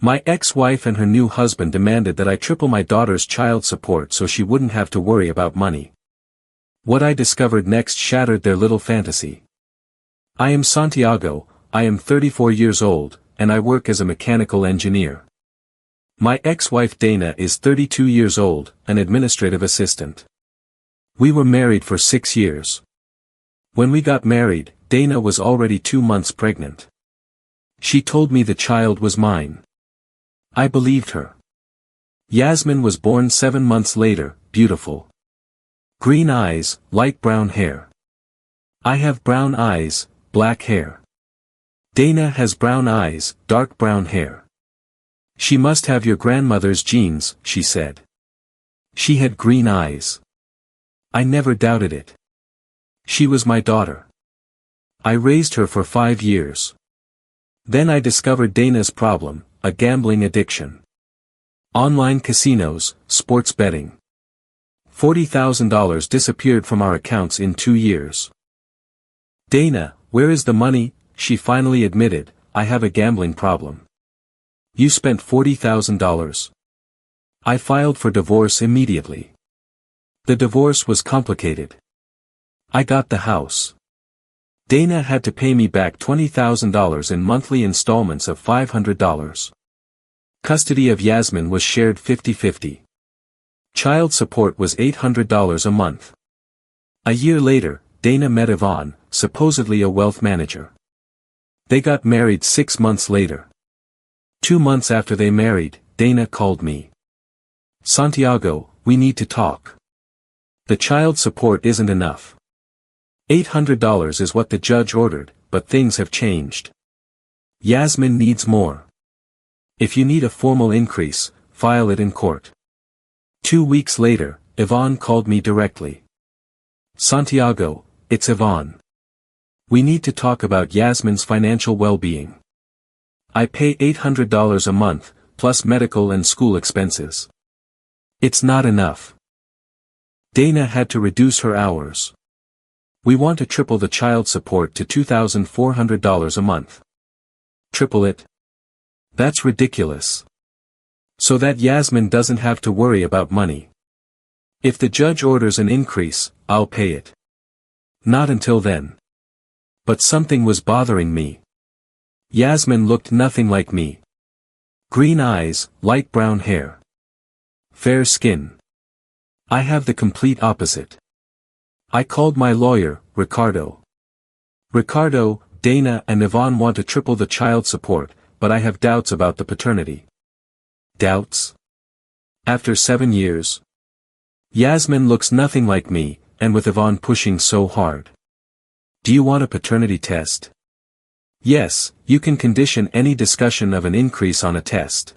My ex-wife and her new husband demanded that I triple my daughter's child support so she wouldn't have to worry about money. What I discovered next shattered their little fantasy. I am Santiago, I am 34 years old, and I work as a mechanical engineer. My ex-wife Dana is 32 years old, an administrative assistant. We were married for 6 years. When we got married, Dana was already 2 months pregnant. She told me the child was mine. I believed her. Yasmin was born 7 months later, beautiful. Green eyes, light brown hair. I have brown eyes, black hair. Dana has brown eyes, dark brown hair. She must have your grandmother's genes, she said. She had green eyes. I never doubted it. She was my daughter. I raised her for 5 years. Then I discovered Dana's problem, a gambling addiction. Online casinos, sports betting. $40,000 disappeared from our accounts in 2 years. Dana, where is the money? She finally admitted, I have a gambling problem. You spent $40,000. I filed for divorce immediately. The divorce was complicated. I got the house. Dana had to pay me back $20,000 in monthly installments of $500. Custody of Yasmin was shared 50-50. Child support was $800 a month. A year later, Dana met Yvonne, supposedly a wealth manager. They got married 6 months later. 2 months after they married, Dana called me. Santiago, we need to talk. The child support isn't enough. $800 is what the judge ordered, but things have changed. Yasmin needs more. If you need a formal increase, file it in court. 2 weeks later, Yvonne called me directly. Santiago, it's Yvonne. We need to talk about Yasmin's financial well-being. I pay $800 a month, plus medical and school expenses. It's not enough. Dana had to reduce her hours. We want to triple the child support to $2,400 a month. Triple it? That's ridiculous. So that Yasmin doesn't have to worry about money. If the judge orders an increase, I'll pay it. Not until then. But something was bothering me. Yasmin looked nothing like me. Green eyes, light brown hair. Fair skin. I have the complete opposite. I called my lawyer, Ricardo. Ricardo, Dana and Yvonne want to triple the child support, but I have doubts about the paternity. Doubts? After 7 years? Yasmin looks nothing like me, and with Yvonne pushing so hard. Do you want a paternity test? Yes, you can condition any discussion of an increase on a test.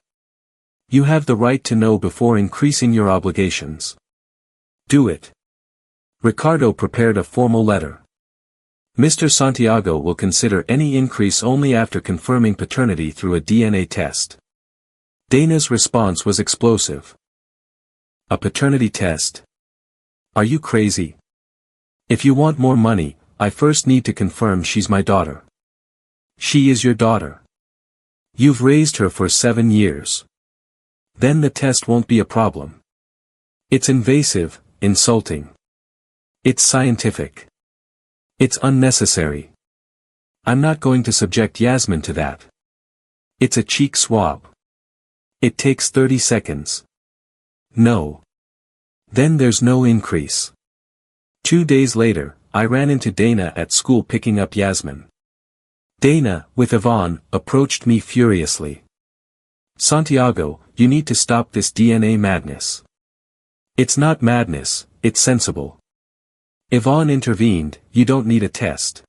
You have the right to know before increasing your obligations. Do it. Ricardo prepared a formal letter. Mr. Santiago will consider any increase only after confirming paternity through a DNA test. Dana's response was explosive. A paternity test? Are you crazy? If you want more money, I first need to confirm she's my daughter. She is your daughter. You've raised her for 7 years. Then the test won't be a problem. It's invasive, insulting. It's scientific. It's unnecessary. I'm not going to subject Yasmin to that. It's a cheek swab. It takes 30 seconds. No. Then there's no increase. 2 days later, I ran into Dana at school picking up Yasmin. Dana, with Yvonne, approached me furiously. Santiago, you need to stop this DNA madness. It's not madness, it's sensible. Yvonne intervened, you don't need a test.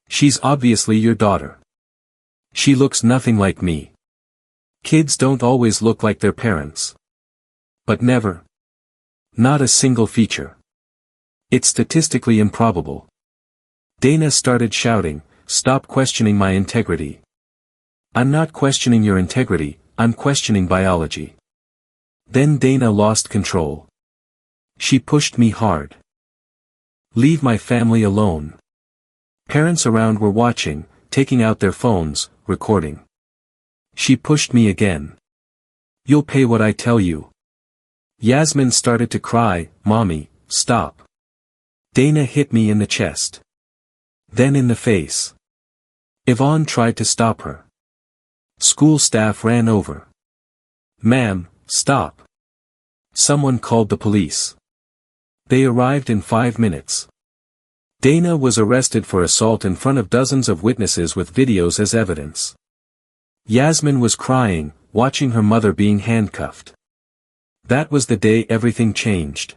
She's obviously your daughter. She looks nothing like me. Kids don't always look like their parents. But never. Not a single feature. It's statistically improbable. Dana started shouting, stop questioning my integrity. I'm not questioning your integrity, I'm questioning biology. Then Dana lost control. She pushed me hard. Leave my family alone. Parents around were watching, taking out their phones, recording. She pushed me again. You'll pay what I tell you. Yasmin started to cry. Mommy, stop. Dana hit me in the chest. Then in the face. Yvonne tried to stop her. School staff ran over. Ma'am, stop. Someone called the police. They arrived in 5 minutes. Dana was arrested for assault in front of dozens of witnesses with videos as evidence. Yasmin was crying, watching her mother being handcuffed. That was the day everything changed.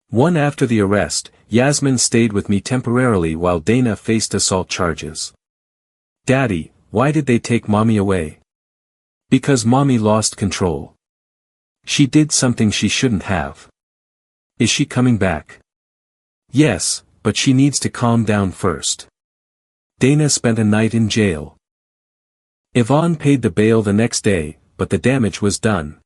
One after the arrest, Yasmin stayed with me temporarily while Dana faced assault charges. Daddy, why did they take Mommy away? Because Mommy lost control. She did something she shouldn't have. Is she coming back? Yes, but she needs to calm down first. Dana spent a night in jail. Yvonne paid the bail the next day, but the damage was done.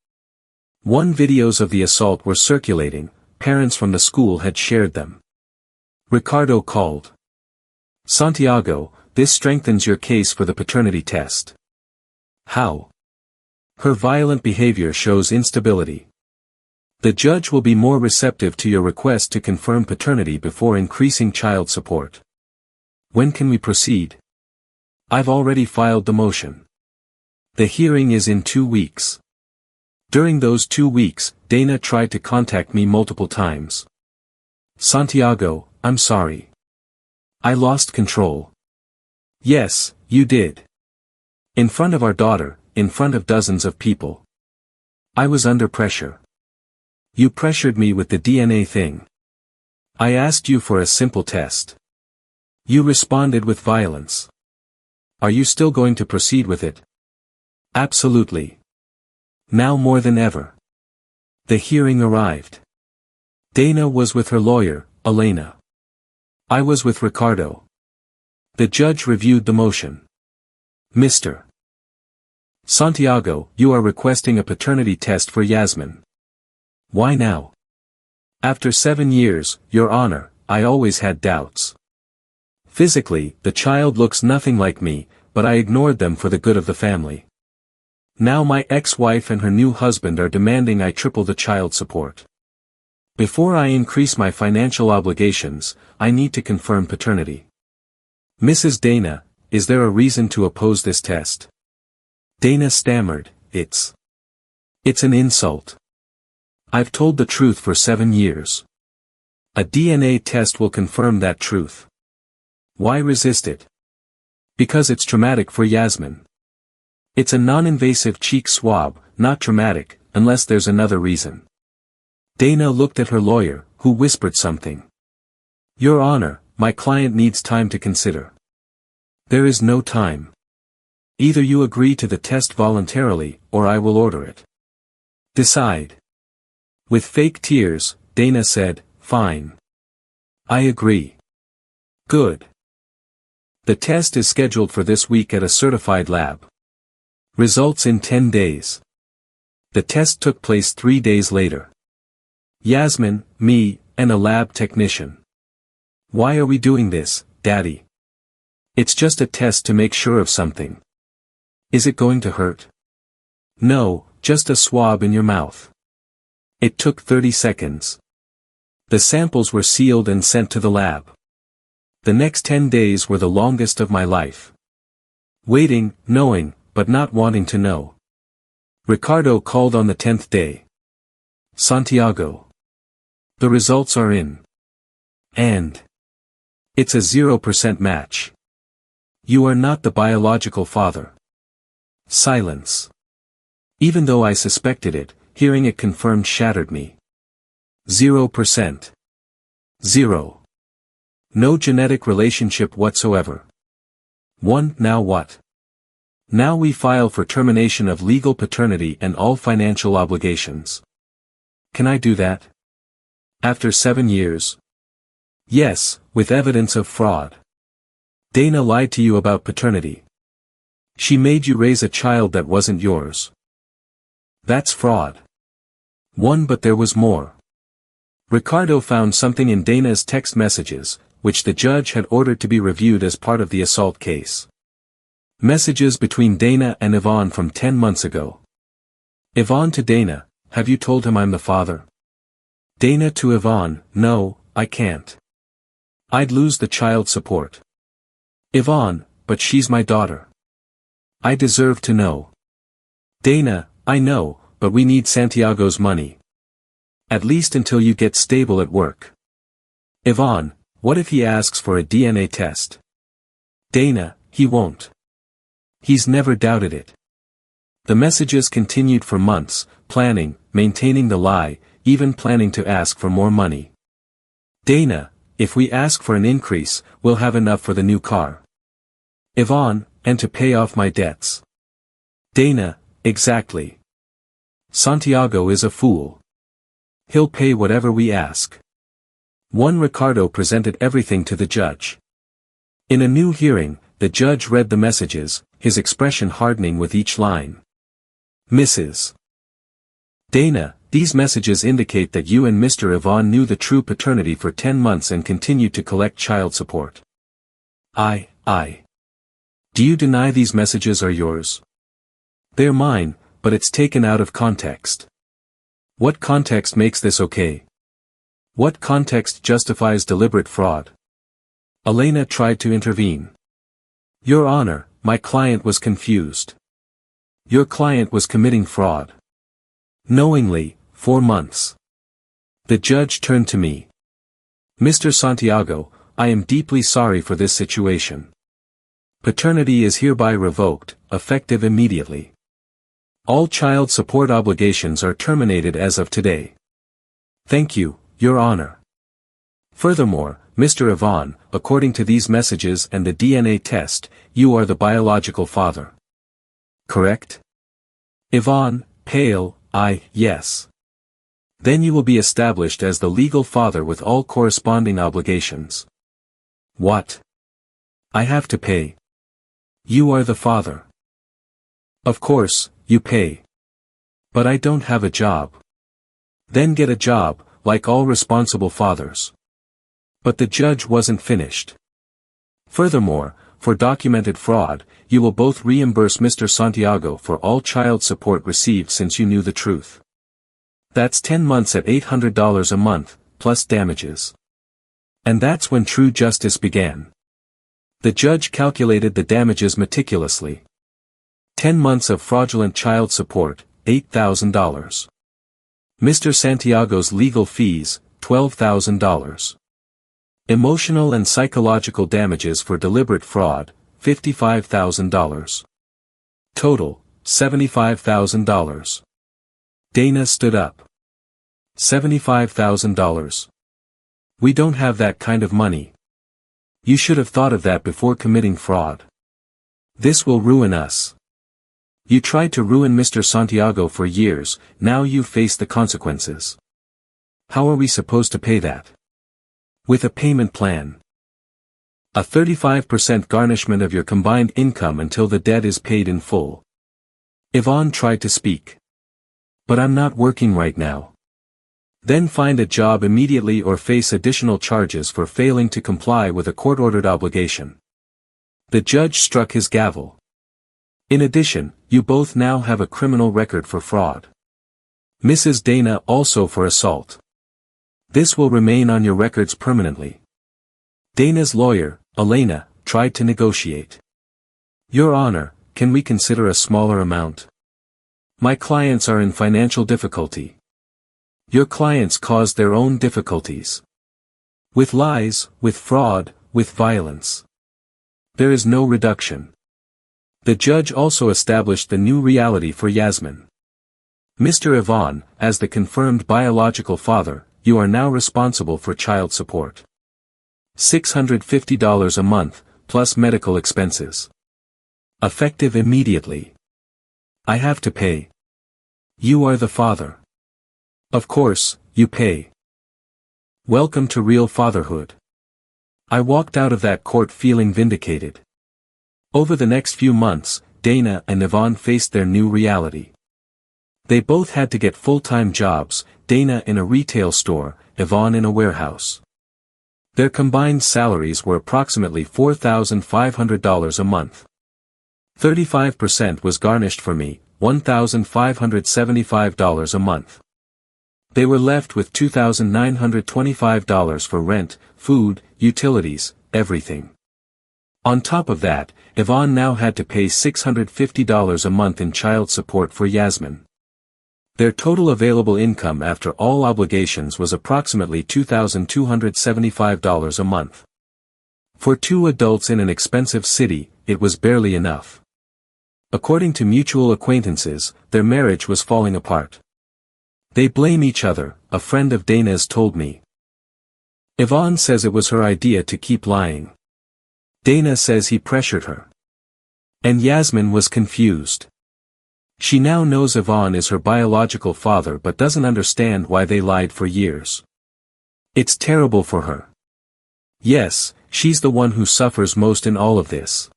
Videos of the assault were circulating, parents from the school had shared them. Ricardo called. Santiago, this strengthens your case for the paternity test. How? Her violent behavior shows instability. The judge will be more receptive to your request to confirm paternity before increasing child support. When can we proceed? I've already filed the motion. The hearing is in 2 weeks. During those 2 weeks, Dana tried to contact me multiple times. Santiago, I'm sorry. I lost control. Yes, you did. In front of our daughter, in front of dozens of people. I was under pressure. You pressured me with the DNA thing. I asked you for a simple test. You responded with violence. Are you still going to proceed with it? Absolutely. Now more than ever. The hearing arrived. Dana was with her lawyer, Elena. I was with Ricardo. The judge reviewed the motion. Mr. Santiago, you are requesting a paternity test for Yasmin. Why now? After 7 years, Your Honor, I always had doubts. Physically, the child looks nothing like me, but I ignored them for the good of the family. Now my ex-wife and her new husband are demanding I triple the child support. Before I increase my financial obligations, I need to confirm paternity. Mrs. Dana, is there a reason to oppose this test? Dana stammered, It's an insult. I've told the truth for 7 years. A DNA test will confirm that truth. Why resist it? Because it's traumatic for Yasmin. It's a non-invasive cheek swab, not traumatic, unless there's another reason. Dana looked at her lawyer, who whispered something. Your Honor, my client needs time to consider. There is no time. Either you agree to the test voluntarily, or I will order it. Decide. With fake tears, Dana said, Fine. I agree. Good. The test is scheduled for this week at a certified lab. Results in 10 days. The test took place 3 days later. Yasmin, me, and a lab technician. Why are we doing this, Daddy? It's just a test to make sure of something. Is it going to hurt? No, just a swab in your mouth. It took 30 seconds. The samples were sealed and sent to the lab. The next 10 days were the longest of my life. Waiting, knowing, but not wanting to know. Ricardo called on the 10th day. Santiago. The results are in. And. It's a 0% match. You are not the biological father. Silence. Even though I suspected it, hearing it confirmed shattered me. 0%. 0. No genetic relationship whatsoever. 1. Now what? Now we file for termination of legal paternity and all financial obligations. Can I do that? After 7 years? Yes, with evidence of fraud. Dana lied to you about paternity. She made you raise a child that wasn't yours. That's fraud. 1. But there was more. Ricardo found something in Dana's text messages, which the judge had ordered to be reviewed as part of the assault case. Messages between Dana and Yvonne from 10 months ago. Yvonne to Dana, have you told him I'm the father? Dana to Yvonne, no, I can't. I'd lose the child support. Yvonne, but she's my daughter. I deserve to know. Dana, I know, but we need Santiago's money. At least until you get stable at work. Yvonne, what if he asks for a DNA test? Dana, he won't. He's never doubted it. The messages continued for months, planning, maintaining the lie, even planning to ask for more money. Dana, if we ask for an increase, we'll have enough for the new car. Yvonne, and to pay off my debts. Dana, exactly. Santiago is a fool. He'll pay whatever we ask. Ricardo presented everything to the judge. In a new hearing, the judge read the messages, his expression hardening with each line. Mrs. Dana, these messages indicate that you and Mr. Yvonne knew the true paternity for 10 months and continued to collect child support. I. Do you deny these messages are yours? They're mine, but it's taken out of context. What context makes this okay? What context justifies deliberate fraud? Elena tried to intervene. Your Honor, my client was confused. Your client was committing fraud. Knowingly, 4 months. The judge turned to me. Mr. Santiago, I am deeply sorry for this situation. Paternity is hereby revoked, effective immediately. All child support obligations are terminated as of today. Thank you, Your Honor. Furthermore, Mr. Yvonne, according to these messages and the DNA test, you are the biological father. Correct? Yvonne, pale, yes. Then you will be established as the legal father with all corresponding obligations. What? I have to pay. You are the father. Of course, you pay. But I don't have a job. Then get a job, like all responsible fathers. But the judge wasn't finished. Furthermore, for documented fraud, you will both reimburse Mr. Santiago for all child support received since you knew the truth. That's 10 months at $800 a month, plus damages. And that's when true justice began. The judge calculated the damages meticulously. 10 months of fraudulent child support, $8,000. Mr. Santiago's legal fees, $12,000. Emotional and psychological damages for deliberate fraud, $55,000. Total, $75,000. Dana stood up. $75,000. We don't have that kind of money. You should have thought of that before committing fraud. This will ruin us. You tried to ruin Mr. Santiago for years, now you face the consequences. How are we supposed to pay that? With a payment plan. A 35% garnishment of your combined income until the debt is paid in full. Yvonne tried to speak. But I'm not working right now. Then find a job immediately or face additional charges for failing to comply with a court-ordered obligation. The judge struck his gavel. In addition, you both now have a criminal record for fraud. Mrs. Dana also for assault. This will remain on your records permanently. Dana's lawyer, Elena, tried to negotiate. Your Honor, can we consider a smaller amount? My clients are in financial difficulty. Your clients caused their own difficulties. With lies, with fraud, with violence. There is no reduction. The judge also established the new reality for Yasmin. Mr. Yvonne, as the confirmed biological father, you are now responsible for child support. $650 a month, plus medical expenses. Effective immediately. I have to pay. You are the father. Of course, you pay. Welcome to real fatherhood. I walked out of that court feeling vindicated. Over the next few months, Dana and Yvonne faced their new reality. They both had to get full-time jobs, Dana in a retail store, Yvonne in a warehouse. Their combined salaries were approximately $4,500 a month. 35% was garnished for me, $1,575 a month. They were left with $2,925 for rent, food, utilities, everything. On top of that, Yvonne now had to pay $650 a month in child support for Yasmin. Their total available income after all obligations was approximately $2,275 a month. For two adults in an expensive city, it was barely enough. According to mutual acquaintances, their marriage was falling apart. They blame each other, a friend of Dana's told me. Yvonne says it was her idea to keep lying. Dana says he pressured her. And Yasmin was confused. She now knows Yvonne is her biological father but doesn't understand why they lied for years. It's terrible for her. Yes, she's the one who suffers most in all of this.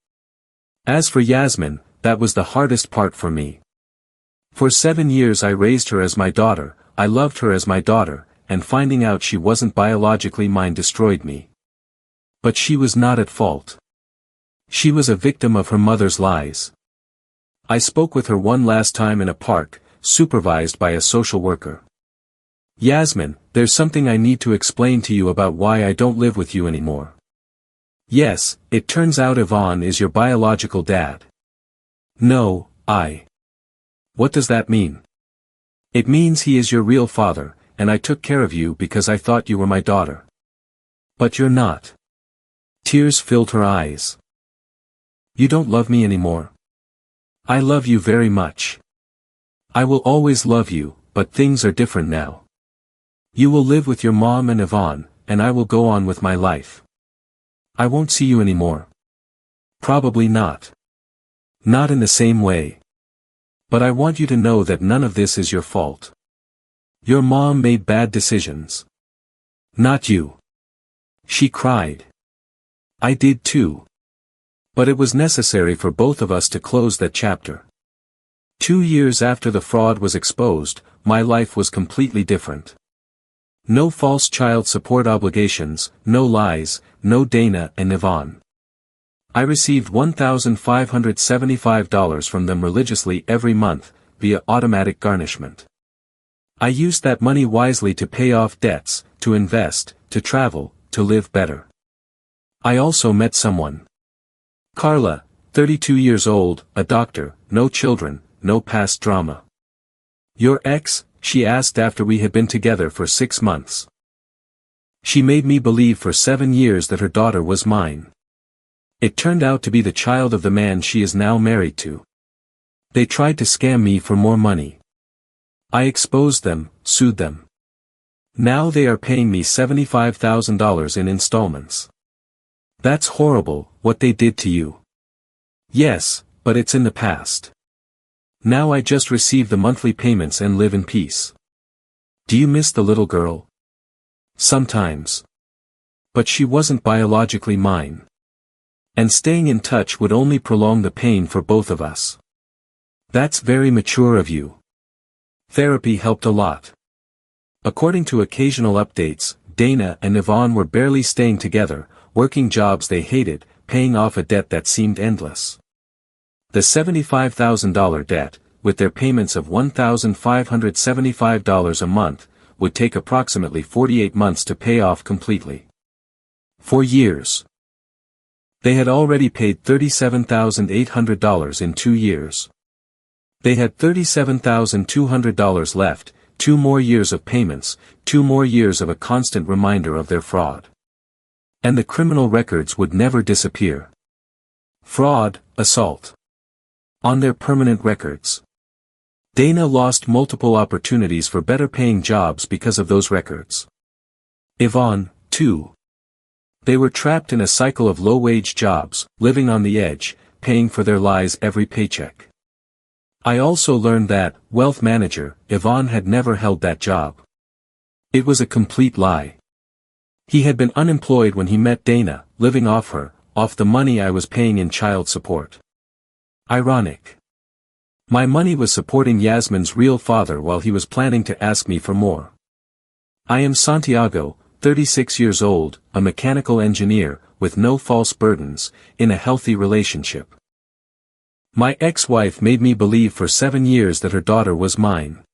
As for Yasmin, that was the hardest part for me. For 7 years I raised her as my daughter, I loved her as my daughter, and finding out she wasn't biologically mine destroyed me. But she was not at fault. She was a victim of her mother's lies. I spoke with her one last time in a park, supervised by a social worker. Yasmin, there's something I need to explain to you about why I don't live with you anymore. Yes, it turns out Yvonne is your biological dad. No, What does that mean? It means he is your real father, and I took care of you because I thought you were my daughter. But you're not. Tears filled her eyes. You don't love me anymore. I love you very much. I will always love you, but things are different now. You will live with your mom and Yvonne, and I will go on with my life. I won't see you anymore. Probably not. Not in the same way. But I want you to know that none of this is your fault. Your mom made bad decisions. Not you. She cried. I did too. But it was necessary for both of us to close that chapter. 2 years after the fraud was exposed, my life was completely different. No false child support obligations, no lies, no Dana and Yvonne. I received $1,575 from them religiously every month, via automatic garnishment. I used that money wisely to pay off debts, to invest, to travel, to live better. I also met someone. Carla, 32 years old, a doctor, no children, no past drama. Your ex? She asked after we had been together for 6 months. She made me believe for 7 years that her daughter was mine. It turned out to be the child of the man she is now married to. They tried to scam me for more money. I exposed them, sued them. Now they are paying me $75,000 in installments. That's horrible, what they did to you. Yes, but it's in the past. Now I just receive the monthly payments and live in peace. Do you miss the little girl? Sometimes. But she wasn't biologically mine. And staying in touch would only prolong the pain for both of us. That's very mature of you. Therapy helped a lot. According to occasional updates, Dana and Yvonne were barely staying together, working jobs they hated, paying off a debt that seemed endless. The $75,000 debt, with their payments of $1,575 a month, would take approximately 48 months to pay off completely. 4 years. They had already paid $37,800 in 2 years. They had $37,200 left, 2 more years of payments, 2 more years of a constant reminder of their fraud. And the criminal records would never disappear. Fraud, assault. On their permanent records. Dana lost multiple opportunities for better paying jobs because of those records. Yvonne, too. They were trapped in a cycle of low-wage jobs, living on the edge, paying for their lies every paycheck. I also learned that, wealth manager, Yvonne had never held that job. It was a complete lie. He had been unemployed when he met Dana, living off her, off the money I was paying in child support. Ironic. My money was supporting Yasmin's real father while he was planning to ask me for more. I am Santiago, 36 years old, a mechanical engineer, with no false burdens, in a healthy relationship. My ex-wife made me believe for 7 years that her daughter was mine.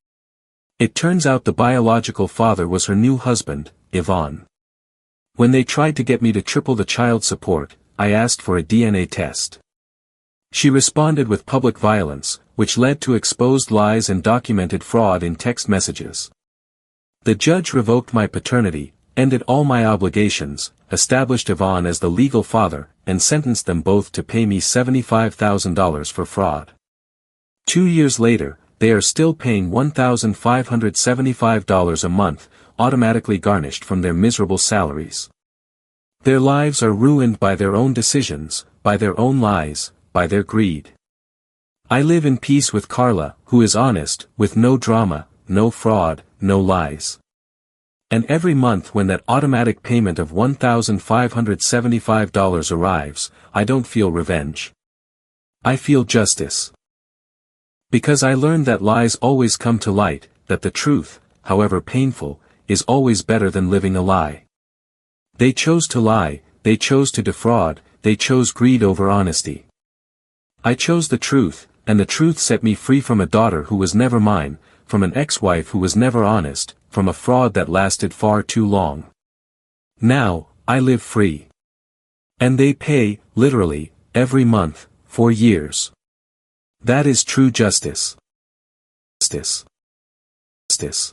It turns out the biological father was her new husband, Yvonne. When they tried to get me to triple the child support, I asked for a DNA test. She responded with public violence, which led to exposed lies and documented fraud in text messages. The judge revoked my paternity, ended all my obligations, established Yvonne as the legal father, and sentenced them both to pay me $75,000 for fraud. 2 years later, they are still paying $1,575 a month, automatically garnished from their miserable salaries. Their lives are ruined by their own decisions, by their own lies, by their greed. I live in peace with Carla, who is honest, with no drama, no fraud, no lies. And every month when that automatic payment of $1,575 arrives, I don't feel revenge. I feel justice. Because I learned that lies always come to light, that the truth, however painful, is always better than living a lie. They chose to lie, they chose to defraud, they chose greed over honesty. I chose the truth, and the truth set me free from a daughter who was never mine, from an ex-wife who was never honest, from a fraud that lasted far too long. Now, I live free. And they pay, literally, every month, for years. That is true justice. Justice. Justice.